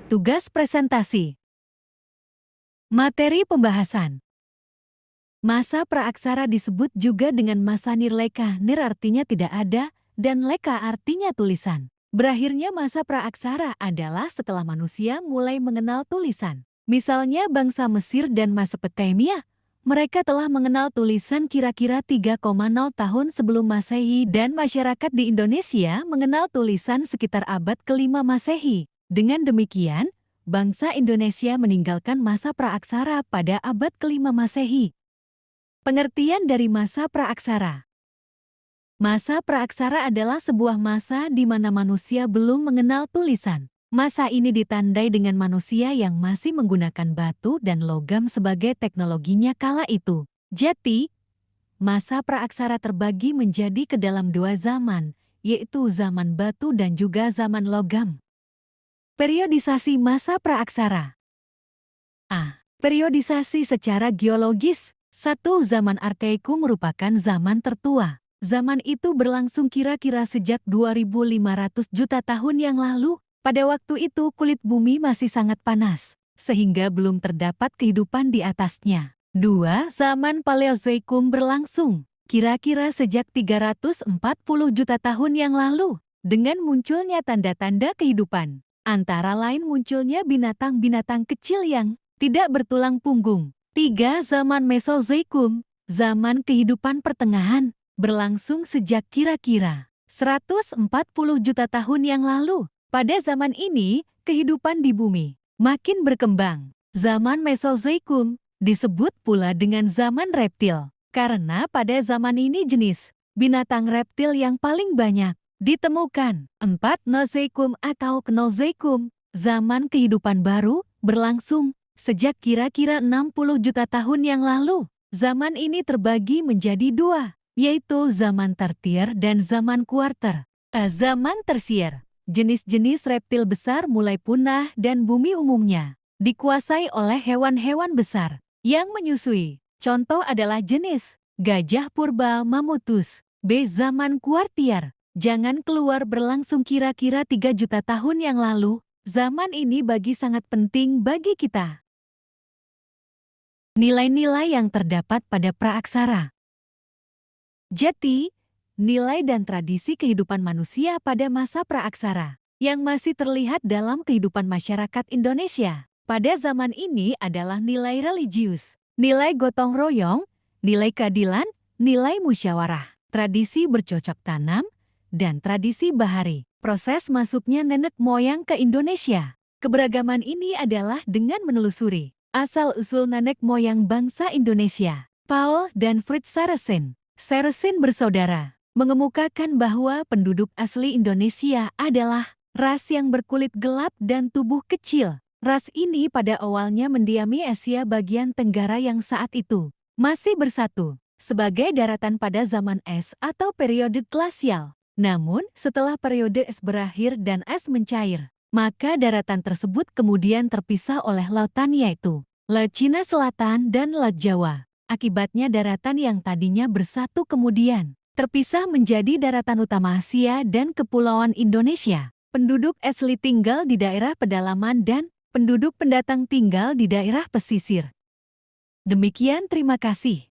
Tugas presentasi. Materi pembahasan. Masa praaksara disebut juga dengan masa nirleka. Nir artinya tidak ada, dan leka artinya tulisan. Berakhirnya masa praaksara adalah setelah manusia mulai mengenal tulisan. Misalnya bangsa Mesir dan Mesopotamia, mereka telah mengenal tulisan kira-kira 3,0 tahun sebelum Masehi, dan masyarakat di Indonesia mengenal tulisan sekitar abad ke-5 Masehi. Dengan demikian, bangsa Indonesia meninggalkan masa praaksara pada abad ke-5 Masehi. Pengertian dari masa praaksara. Masa praaksara adalah sebuah masa di mana manusia belum mengenal tulisan. Masa ini ditandai dengan manusia yang masih menggunakan batu dan logam sebagai teknologinya kala itu. Jadi, masa praaksara terbagi menjadi ke dalam dua zaman, yaitu zaman batu dan juga zaman logam. Periodisasi masa praaksara. A. Periodisasi secara geologis. 1. Zaman Arkaikum merupakan zaman tertua. Zaman itu berlangsung kira-kira sejak 2500 juta tahun yang lalu. Pada waktu itu kulit bumi masih sangat panas, sehingga belum terdapat kehidupan di atasnya. 2. Zaman Paleozoikum berlangsung kira-kira sejak 340 juta tahun yang lalu, dengan munculnya tanda-tanda kehidupan. Antara lain munculnya binatang-binatang kecil yang tidak bertulang punggung. 3. Zaman Mesozoikum, zaman kehidupan pertengahan, berlangsung sejak kira-kira 140 juta tahun yang lalu. Pada zaman ini, kehidupan di bumi makin berkembang. Zaman Mesozoikum disebut pula dengan zaman reptil, karena pada zaman ini jenis binatang reptil yang paling banyak ditemukan. 4. Nozoikum atau Kenozoikum, zaman kehidupan baru, berlangsung sejak kira-kira 60 juta tahun yang lalu. Zaman ini terbagi menjadi dua, yaitu zaman tertier dan zaman kuarter. Zaman tersier, jenis-jenis reptil besar mulai punah dan bumi umumnya dikuasai oleh hewan-hewan besar yang menyusui. Contoh adalah jenis gajah purba Mammuthus. B. Zaman kuartier, jangan keluar berlangsung kira-kira 3 juta tahun yang lalu. Zaman ini sangat penting bagi kita. Nilai-nilai yang terdapat pada praaksara. Jadi, nilai dan tradisi kehidupan manusia pada masa praaksara yang masih terlihat dalam kehidupan masyarakat Indonesia pada zaman ini adalah nilai religius, nilai gotong royong, nilai keadilan, nilai musyawarah, tradisi bercocok tanam, dan tradisi bahari. Proses masuknya nenek moyang ke Indonesia. Keberagaman ini adalah dengan menelusuri asal-usul nenek moyang bangsa Indonesia. Paul dan Fritz Saracen bersaudara, mengemukakan bahwa penduduk asli Indonesia adalah ras yang berkulit gelap dan tubuh kecil. Ras ini pada awalnya mendiami Asia bagian tenggara yang saat itu masih bersatu sebagai daratan pada zaman es atau periode glasial. Namun, setelah periode es berakhir dan es mencair, maka daratan tersebut kemudian terpisah oleh lautan, yaitu Laut Cina Selatan dan Laut Jawa. Akibatnya daratan yang tadinya bersatu kemudian terpisah menjadi daratan utama Asia dan kepulauan Indonesia. Penduduk asli tinggal di daerah pedalaman dan penduduk pendatang tinggal di daerah pesisir. Demikian, terima kasih.